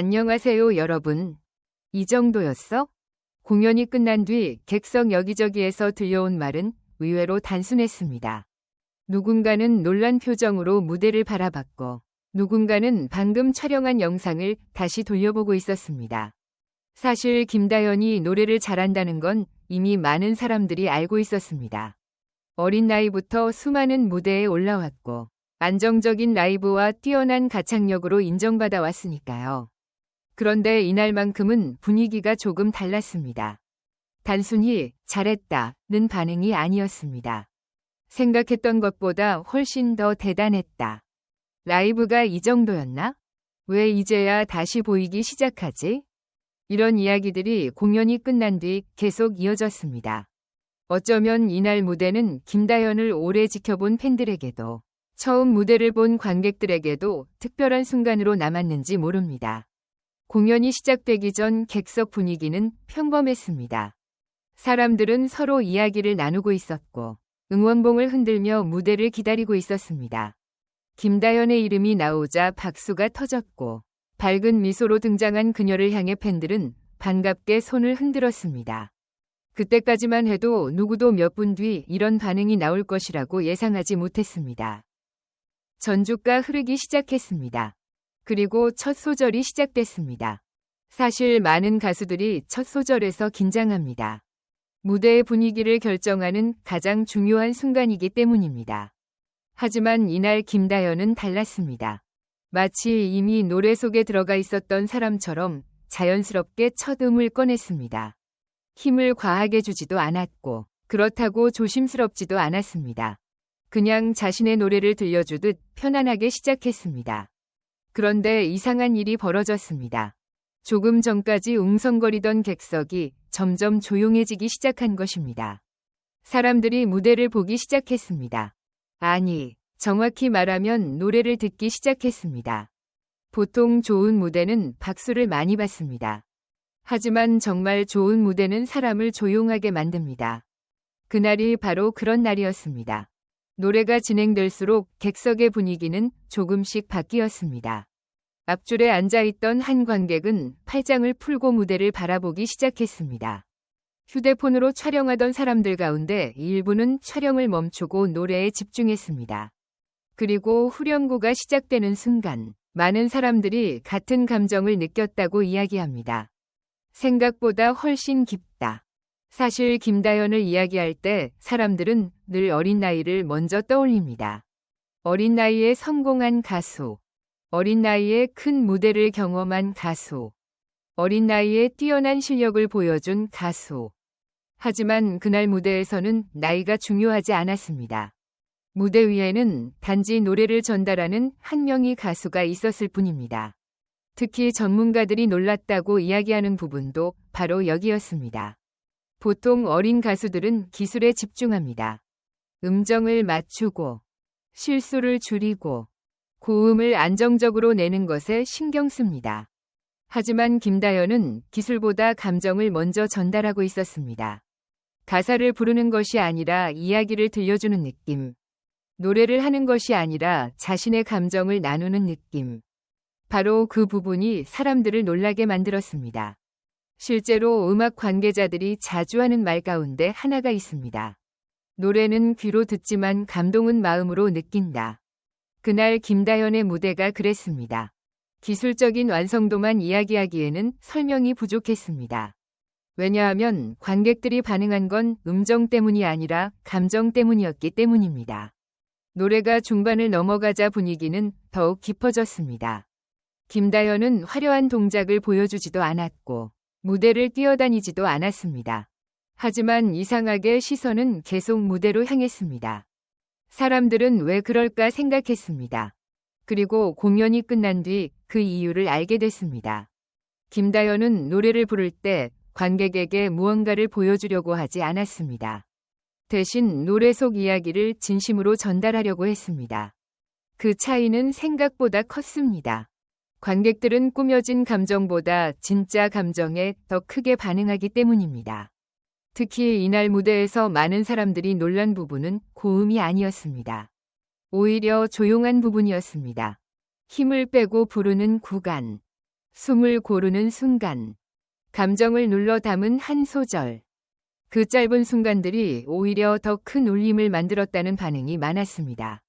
안녕하세요, 여러분. 이 정도였어? 공연이 끝난 뒤 객석 여기저기에서 들려온 말은 의외로 단순했습니다. 누군가는 놀란 표정으로 무대를 바라봤고, 누군가는 방금 촬영한 영상을 다시 돌려보고 있었습니다. 사실 김다연이 노래를 잘한다는 건 이미 많은 사람들이 알고 있었습니다. 어린 나이부터 수많은 무대에 올라왔고, 안정적인 라이브와 뛰어난 가창력으로 인정받아 왔으니까요. 그런데 이날만큼은 분위기가 조금 달랐습니다. 단순히 잘했다는 반응이 아니었습니다. 생각했던 것보다 훨씬 더 대단했다. 라이브가 이 정도였나? 왜 이제야 다시 보이기 시작하지? 이런 이야기들이 공연이 끝난 뒤 계속 이어졌습니다. 어쩌면 이날 무대는 김다연을 오래 지켜본 팬들에게도, 처음 무대를 본 관객들에게도 특별한 순간으로 남았는지 모릅니다. 공연이 시작되기 전 객석 분위기는 평범했습니다. 사람들은 서로 이야기를 나누고 있었고, 응원봉을 흔들며 무대를 기다리고 있었습니다. 김다연의 이름이 나오자 박수가 터졌고, 밝은 미소로 등장한 그녀를 향해 팬들은 반갑게 손을 흔들었습니다. 그때까지만 해도 누구도 몇 분 뒤 이런 반응이 나올 것이라고 예상하지 못했습니다. 전주가 흐르기 시작했습니다. 그리고 첫 소절이 시작됐습니다. 사실 많은 가수들이 첫 소절에서 긴장합니다. 무대의 분위기를 결정하는 가장 중요한 순간이기 때문입니다. 하지만 이날 김다연은 달랐습니다. 마치 이미 노래 속에 들어가 있었던 사람처럼 자연스럽게 첫 음을 꺼냈습니다. 힘을 과하게 주지도 않았고, 그렇다고 조심스럽지도 않았습니다. 그냥 자신의 노래를 들려주듯 편안하게 시작했습니다. 그런데 이상한 일이 벌어졌습니다. 조금 전까지 웅성거리던 객석이 점점 조용해지기 시작한 것입니다. 사람들이 무대를 보기 시작했습니다. 아니, 정확히 말하면 노래를 듣기 시작했습니다. 보통 좋은 무대는 박수를 많이 받습니다. 하지만 정말 좋은 무대는 사람을 조용하게 만듭니다. 그날이 바로 그런 날이었습니다. 노래가 진행될수록 객석의 분위기는 조금씩 바뀌었습니다. 앞줄에 앉아있던 한 관객은 팔짱을 풀고 무대를 바라보기 시작했습니다. 휴대폰으로 촬영하던 사람들 가운데 일부는 촬영을 멈추고 노래에 집중했습니다. 그리고 후렴구가 시작되는 순간 많은 사람들이 같은 감정을 느꼈다고 이야기합니다. 생각보다 훨씬 깊다. 사실 김다연을 이야기할 때 사람들은 늘 어린 나이를 먼저 떠올립니다. 어린 나이에 성공한 가수, 어린 나이에 큰 무대를 경험한 가수, 어린 나이에 뛰어난 실력을 보여준 가수. 하지만 그날 무대에서는 나이가 중요하지 않았습니다. 무대 위에는 단지 노래를 전달하는 한 명의 가수가 있었을 뿐입니다. 특히 전문가들이 놀랐다고 이야기하는 부분도 바로 여기였습니다. 보통 어린 가수들은 기술에 집중합니다. 음정을 맞추고, 실수를 줄이고, 고음을 안정적으로 내는 것에 신경 씁니다. 하지만 김다연은 기술보다 감정을 먼저 전달하고 있었습니다. 가사를 부르는 것이 아니라 이야기를 들려주는 느낌. 노래를 하는 것이 아니라 자신의 감정을 나누는 느낌. 바로 그 부분이 사람들을 놀라게 만들었습니다. 실제로 음악 관계자들이 자주 하는 말 가운데 하나가 있습니다. 노래는 귀로 듣지만 감동은 마음으로 느낀다. 그날 김다연의 무대가 그랬습니다. 기술적인 완성도만 이야기하기에는 설명이 부족했습니다. 왜냐하면 관객들이 반응한 건 음정 때문이 아니라 감정 때문이었기 때문입니다. 노래가 중반을 넘어가자 분위기는 더욱 깊어졌습니다. 김다연은 화려한 동작을 보여주지도 않았고 무대를 뛰어다니지도 않았습니다. 하지만 이상하게 시선은 계속 무대로 향했습니다. 사람들은 왜 그럴까 생각했습니다. 그리고 공연이 끝난 뒤 그 이유를 알게 됐습니다. 김다연은 노래를 부를 때 관객에게 무언가를 보여주려고 하지 않았습니다. 대신 노래 속 이야기를 진심으로 전달하려고 했습니다. 그 차이는 생각보다 컸습니다. 관객들은 꾸며진 감정보다 진짜 감정에 더 크게 반응하기 때문입니다. 특히 이날 무대에서 많은 사람들이 놀란 부분은 고음이 아니었습니다. 오히려 조용한 부분이었습니다. 힘을 빼고 부르는 구간. 숨을 고르는 순간, 감정을 눌러 담은 한 소절. 그 짧은 순간들이 오히려 더 큰 울림을 만들었다는 반응이 많았습니다.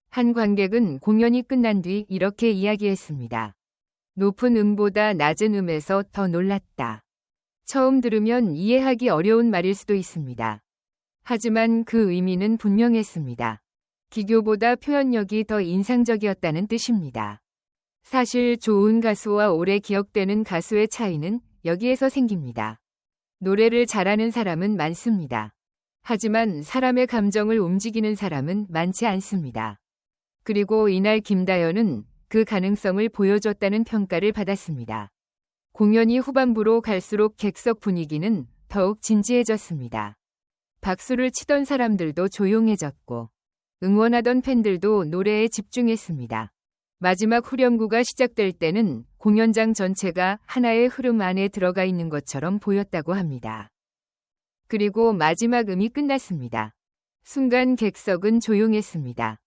한 관객은 공연이 끝난 뒤 이렇게 이야기했습니다. 높은 음보다 낮은 음에서 더 놀랐다. 처음 들으면 이해하기 어려운 말일 수도 있습니다. 하지만 그 의미는 분명했습니다. 기교보다 표현력이 더 인상적이었다는 뜻입니다. 사실 좋은 가수와 오래 기억되는 가수의 차이는 여기에서 생깁니다. 노래를 잘하는 사람은 많습니다. 하지만 사람의 감정을 움직이는 사람은 많지 않습니다. 그리고 이날 김다연은 그 가능성을 보여줬다는 평가를 받았습니다. 공연이 후반부로 갈수록 객석 분위기는 더욱 진지해졌습니다. 박수를 치던 사람들도 조용해졌고 응원하던 팬들도 노래에 집중했습니다. 마지막 후렴구가 시작될 때는 공연장 전체가 하나의 흐름 안에 들어가 있는 것처럼 보였다고 합니다. 그리고 마지막 음이 끝났습니다. 순간 객석은 조용했습니다.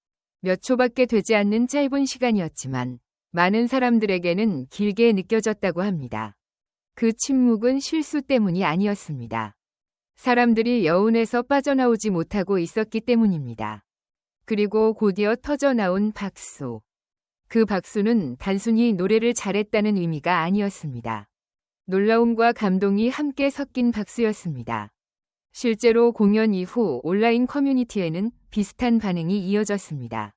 몇 초밖에 되지 않는 짧은 시간이었지만 많은 사람들에게는 길게 느껴졌다고 합니다. 그 침묵은 실수 때문이 아니었습니다. 사람들이 여운에서 빠져나오지 못하고 있었기 때문입니다. 그리고 곧이어 터져나온 박수. 그 박수는 단순히 노래를 잘했다는 의미가 아니었습니다. 놀라움과 감동이 함께 섞인 박수였습니다. 실제로 공연 이후 온라인 커뮤니티에는 비슷한 반응이 이어졌습니다.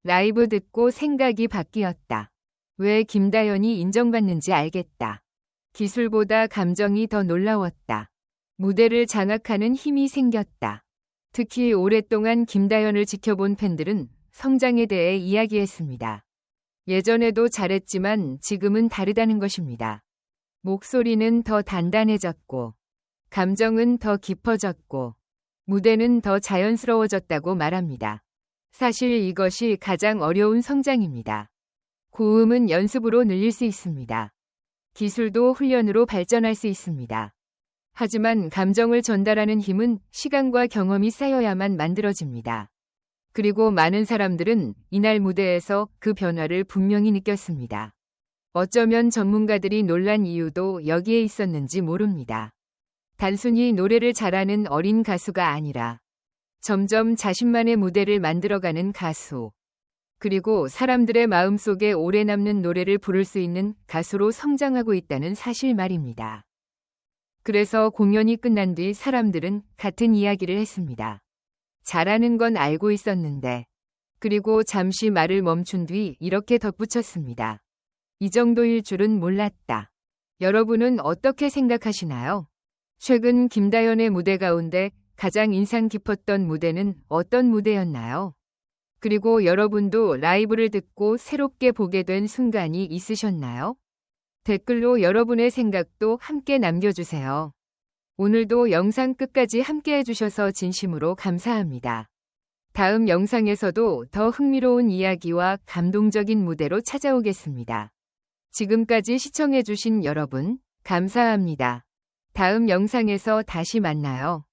라이브 듣고 생각이 바뀌었다. 왜 김다연이 인정받는지 알겠다. 기술보다 감정이 더 놀라웠다. 무대를 장악하는 힘이 생겼다. 특히 오랫동안 김다연을 지켜본 팬들은 성장에 대해 이야기했습니다. 예전에도 잘했지만 지금은 다르다는 것입니다. 목소리는 더 단단해졌고, 감정은 더 깊어졌고, 무대는 더 자연스러워졌다고 말합니다. 사실 이것이 가장 어려운 성장입니다. 고음은 연습으로 늘릴 수 있습니다. 기술도 훈련으로 발전할 수 있습니다. 하지만 감정을 전달하는 힘은 시간과 경험이 쌓여야만 만들어집니다. 그리고 많은 사람들은 이날 무대에서 그 변화를 분명히 느꼈습니다. 어쩌면 전문가들이 놀란 이유도 여기에 있었는지 모릅니다. 단순히 노래를 잘하는 어린 가수가 아니라 점점 자신만의 무대를 만들어가는 가수. 그리고 사람들의 마음속에 오래 남는 노래를 부를 수 있는 가수로 성장하고 있다는 사실 말입니다. 그래서 공연이 끝난 뒤 사람들은 같은 이야기를 했습니다. 잘하는 건 알고 있었는데. 그리고 잠시 말을 멈춘 뒤 이렇게 덧붙였습니다. 이 정도일 줄은 몰랐다. 여러분은 어떻게 생각하시나요? 최근 김다연의 무대 가운데 가장 인상 깊었던 무대는 어떤 무대였나요? 그리고 여러분도 라이브를 듣고 새롭게 보게 된 순간이 있으셨나요? 댓글로 여러분의 생각도 함께 남겨주세요. 오늘도 영상 끝까지 함께 해주셔서 진심으로 감사합니다. 다음 영상에서도 더 흥미로운 이야기와 감동적인 무대로 찾아오겠습니다. 지금까지 시청해주신 여러분, 감사합니다. 다음 영상에서 다시 만나요.